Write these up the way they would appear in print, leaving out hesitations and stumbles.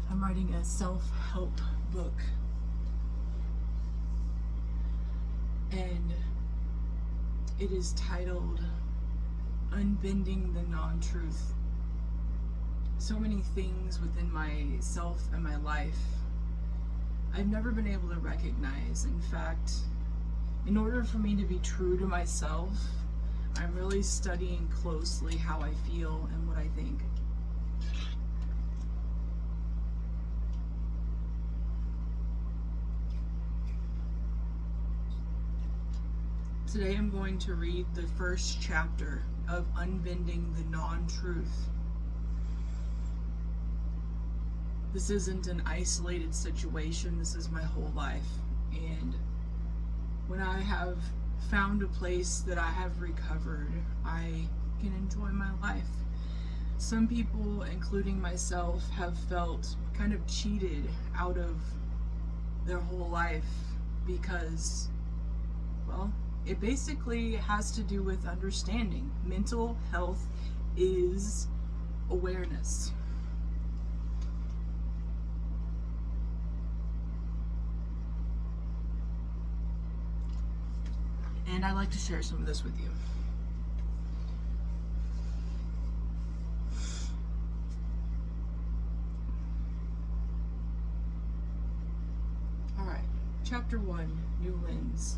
I'm writing a self-help book, and it is titled UnBending The Non-Truth. So many things within myself and my life I've never been able to recognize. In fact, in order for me to be true to myself, I'm really studying closely how I feel and what I think. Today I'm going to read the first chapter of UnBending the Non-Truth. This isn't an isolated situation, this is my whole life. And when I have found a place that I have recovered, I can enjoy my life. Some people, including myself, have felt kind of cheated out of their whole life because, well, it basically has to do with understanding. Mental health is awareness. And I'd like to share some of this with you. All right, chapter 1, New Lens.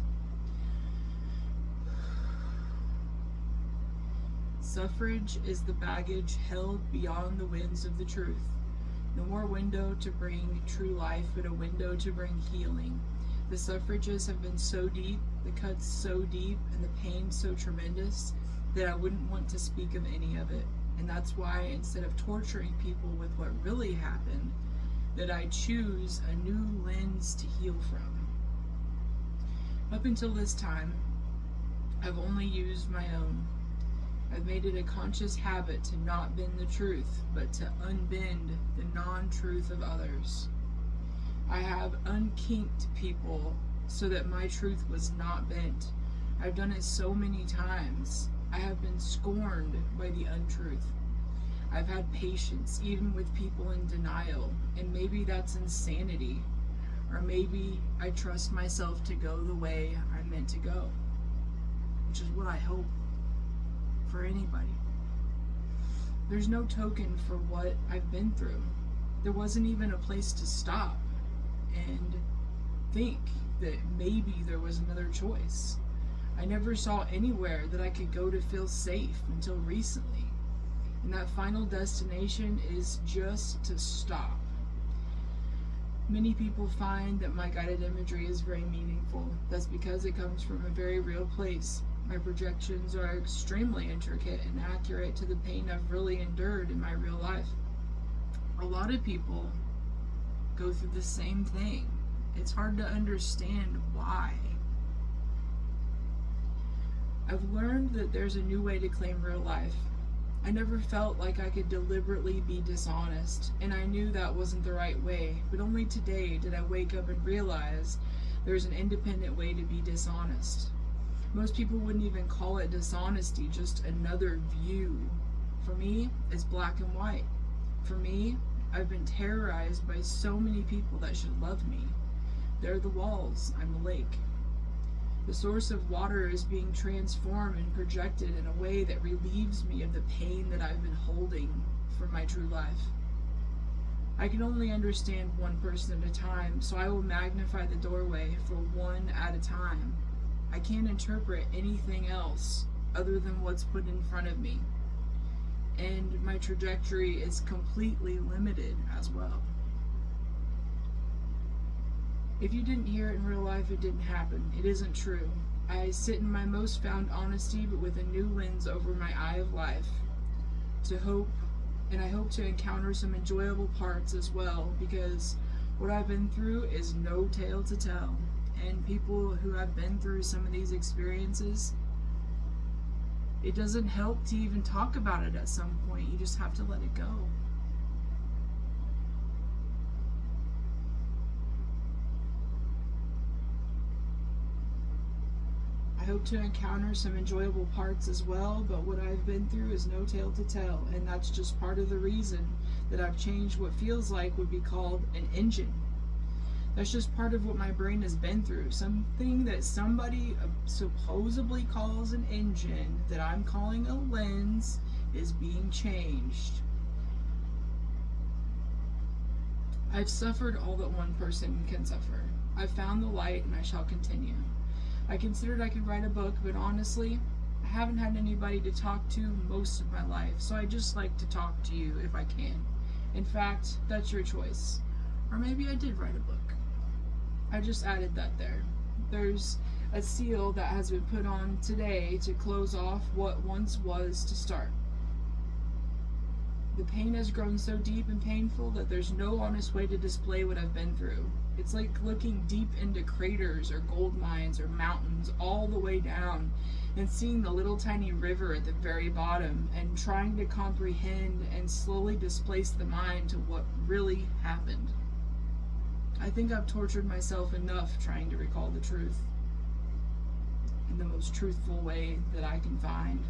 Suffrage is the baggage held beyond the winds of the truth. No more window to bring true life, but a window to bring healing. The suffrages have been so deep, the cuts so deep, and the pain so tremendous that I wouldn't want to speak of any of it. And that's why, instead of torturing people with what really happened, that I choose a new lens to heal from. Up until this time, I've only used my own. I've made it a conscious habit to not bend the truth, but to unbend the non-truth of others. I have unkinked people so that my truth was not bent. I've done it so many times. I have been scorned by the untruth. I've had patience even with people in denial, and maybe that's insanity. Or maybe I trust myself to go the way I'm meant to go, which is what I hope for anybody. There's no token for what I've been through. There wasn't even a place to stop and think that maybe there was another choice. I never saw anywhere that I could go to feel safe until recently. And that final destination is just to stop. Many people find that my guided imagery is very meaningful. That's because it comes from a very real place. My projections are extremely intricate and accurate to the pain I've really endured in my real life. A lot of people go through the same thing. It's hard to understand why. I've learned that there's a new way to claim real life. I never felt like I could deliberately be dishonest, and I knew that wasn't the right way, but only today did I wake up and realize there's an independent way to be dishonest. Most people wouldn't even call it dishonesty, just another view. For me, it's black and white. For me, I've been terrorized by so many people that should love me. They're the walls, I'm the lake. The source of water is being transformed and projected in a way that relieves me of the pain that I've been holding for my true life. I can only understand one person at a time, so I will magnify the doorway for one at a time. I can't interpret anything else other than what's put in front of me. And my trajectory is completely limited as well. If you didn't hear it in real life, it didn't happen. It isn't true. I sit in my most found honesty, but with a new lens over my eye of life. I hope to encounter some enjoyable parts as well, because what I've been through is no tale to tell. And people who have been through some of these experiences, it doesn't help to even talk about it at some point. You just have to let it go. I hope to encounter some enjoyable parts as well, but what I've been through is no tale to tell, and that's just part of the reason that I've changed what feels like would be called an engine. That's just part of what my brain has been through. Something that somebody supposedly calls an engine, that I'm calling a lens, is being changed. I've suffered all that one person can suffer. I've found the light and I shall continue. I considered I could write a book, but honestly, I haven't had anybody to talk to most of my life, so I just like to talk to you if I can. In fact, that's your choice. Or maybe I did write a book. I just added that there. There's a seal that has been put on today to close off what once was to start. The pain has grown so deep and painful that there's no honest way to display what I've been through. It's like looking deep into craters or gold mines or mountains all the way down and seeing the little tiny river at the very bottom and trying to comprehend and slowly displace the mind to what really happened. I think I've tortured myself enough trying to recall the truth in the most truthful way that I can find,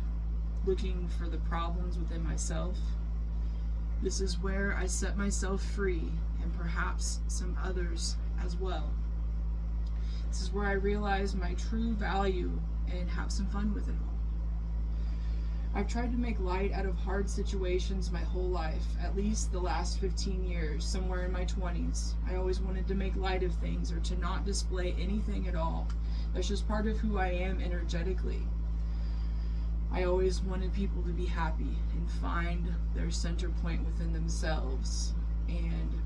looking for the problems within myself. This is where I set myself free, and perhaps some others as well. This is where I realize my true value and have some fun with it all. I've tried to make light out of hard situations my whole life, at least the last 15 years, somewhere in my 20s. I always wanted to make light of things or to not display anything at all. That's just part of who I am energetically. I always wanted people to be happy and find their center point within themselves. And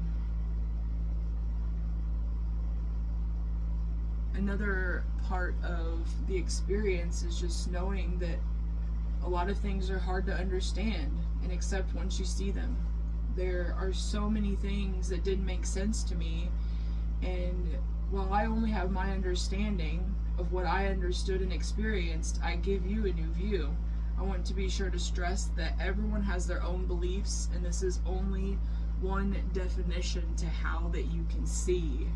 another part of the experience is just knowing that a lot of things are hard to understand and accept once you see them. There are so many things that didn't make sense to me, and while I only have my understanding of what I understood and experienced, I give you a new view. I want to be sure to stress that everyone has their own beliefs, and this is only one definition to how that you can see.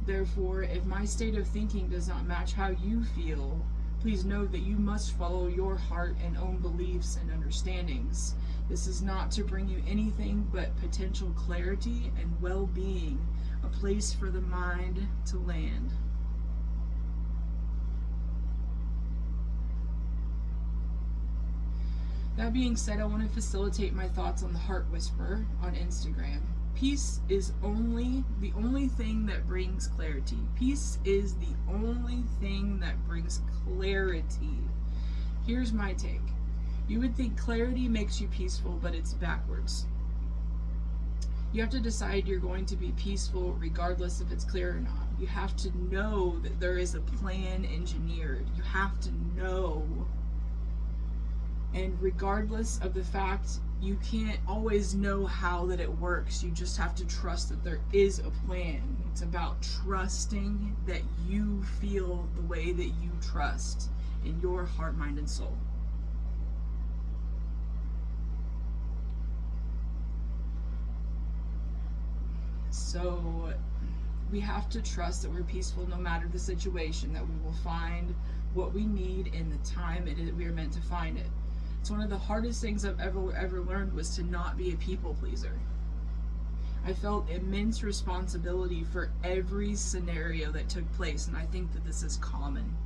Therefore, if my state of thinking does not match how you feel, please know that you must follow your heart and own beliefs and understandings. This is not to bring you anything but potential clarity and well-being, a place for the mind to land. That being said, I want to facilitate my thoughts on the Heart Whisperer on Instagram. Peace is the only thing that brings clarity. Peace is the only thing that brings clarity. Here's my take. You would think clarity makes you peaceful, but it's backwards. You have to decide you're going to be peaceful regardless if it's clear or not. You have to know that there is a plan engineered. You have to know. And regardless of the fact you can't always know how that it works, you just have to trust that there is a plan. It's about trusting that you feel the way that you trust in your heart, mind, and soul. So we have to trust that we're peaceful no matter the situation, that we will find what we need in the time we are meant to find it. It's one of the hardest things I've ever learned was to not be a people pleaser. I felt immense responsibility for every scenario that took place, and I think that this is common.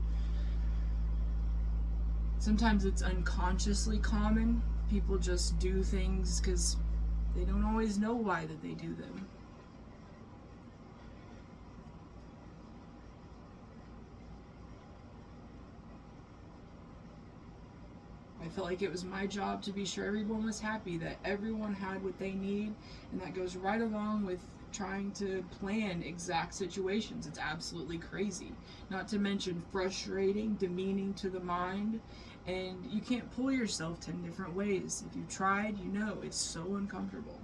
Sometimes it's unconsciously common. People just do things because they don't always know why that they do them. I felt like it was my job to be sure everyone was happy, that everyone had what they need, and that goes right along with trying to plan exact situations. It's absolutely crazy. Not to mention frustrating, demeaning to the mind, and you can't pull yourself 10 different ways. If you've tried, you know it's so uncomfortable.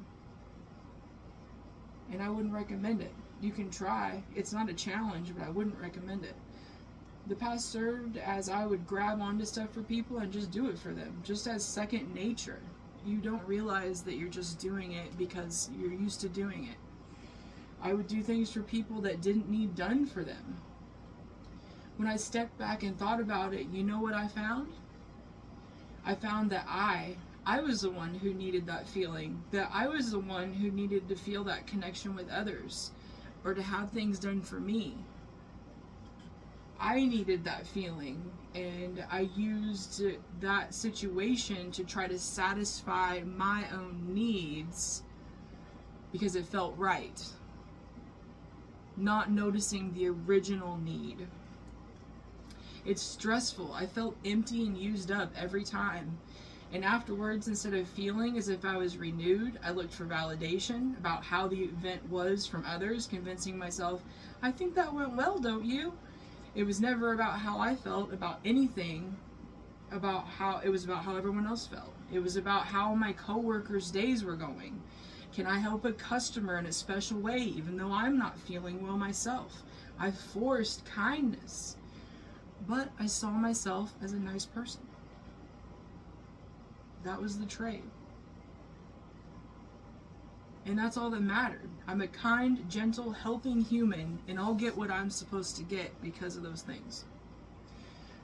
And I wouldn't recommend it. You can try. It's not a challenge, but I wouldn't recommend it. The past served as I would grab onto stuff for people and just do it for them, just as second nature. You don't realize that you're just doing it because you're used to doing it. I would do things for people that didn't need done for them. When I stepped back and thought about it, you know what I found? I found that I I was the one who needed that feeling, that I was the one who needed to feel that connection with others, or to have things done for me. I needed that feeling, and I used that situation to try to satisfy my own needs because it felt right, not noticing the original need. It's stressful. I felt empty and used up every time. And afterwards, instead of feeling as if I was renewed, I looked for validation about how the event was from others, convincing myself, I think that went well, don't you? It was never about how I felt about anything, it was about how everyone else felt. It was about how my coworkers' days were going. Can I help a customer in a special way, even though I'm not feeling well myself? I forced kindness, but I saw myself as a nice person. That was the trade. And that's all that mattered. I'm a kind, gentle, helping human, and I'll get what I'm supposed to get because of those things.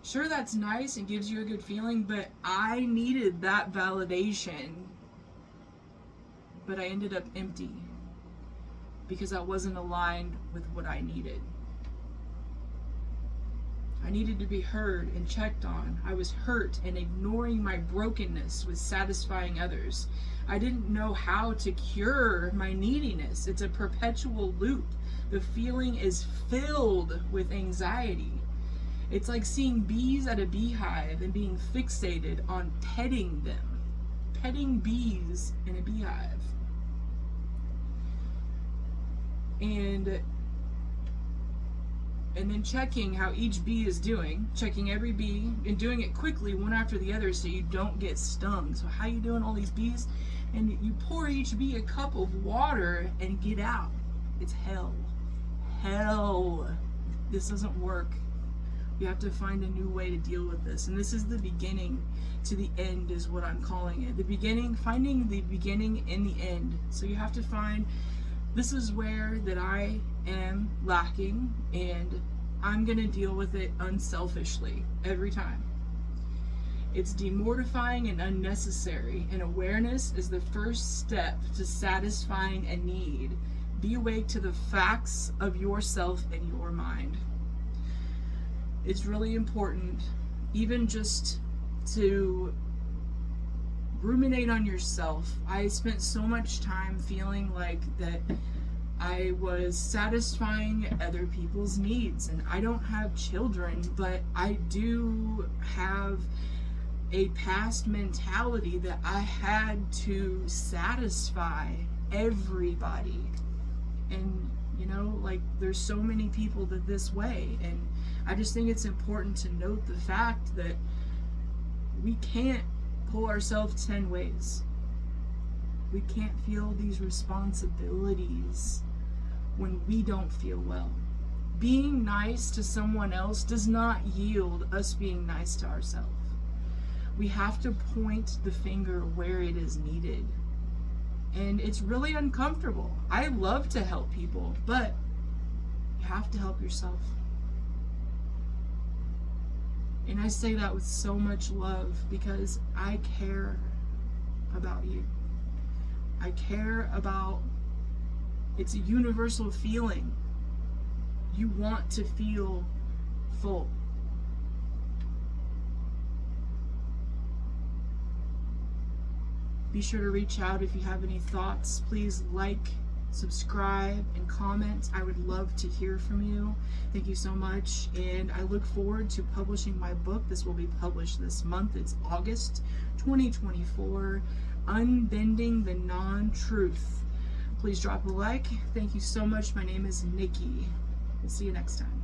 Sure, that's nice and gives you a good feeling, but I needed that validation. But I ended up empty because I wasn't aligned with what I needed. I needed to be heard and checked on. I was hurt, and ignoring my brokenness was satisfying others. I didn't know how to cure my neediness. It's a perpetual loop. The feeling is filled with anxiety. It's like seeing bees at a beehive and being fixated on petting them. Petting bees in a beehive. And then checking how each bee is doing, checking every bee and doing it quickly one after the other so you don't get stung. So how you doing, all these bees? And you pour each bee a cup of water and get out. It's hell. Hell. This doesn't work. You have to find a new way to deal with this. And this is the beginning to the end is what I'm calling it. The beginning, finding the beginning and the end. So you have to find, this is where that I am lacking, and I'm going to deal with it unselfishly every time. It's demortifying and unnecessary, and awareness is the first step to satisfying a need. Be awake to the facts of yourself and your mind. It's really important, even just to ruminate on yourself. I spent so much time feeling like that I was satisfying other people's needs, and I don't have children, but I do have a past mentality that I had to satisfy everybody. And you know, like, there's so many people that this way, and I just think it's important to note the fact that we can't pull ourselves 10 ways. We can't feel these responsibilities when we don't feel well. Being nice to someone else does not yield us being nice to ourselves. We have to point the finger where it is needed. And it's really uncomfortable. I love to help people, but you have to help yourself. And I say that with so much love because I care about you. I care about, it's a universal feeling. You want to feel full. Be sure to reach out if you have any thoughts. Please like, subscribe, and comment. I would love to hear from you. Thank you so much, and I look forward to publishing my book. This will be published this month. It's August 2024, UnBending The Non-Truth. Please drop a like. Thank you so much. My name is Nikki. We'll see you next time.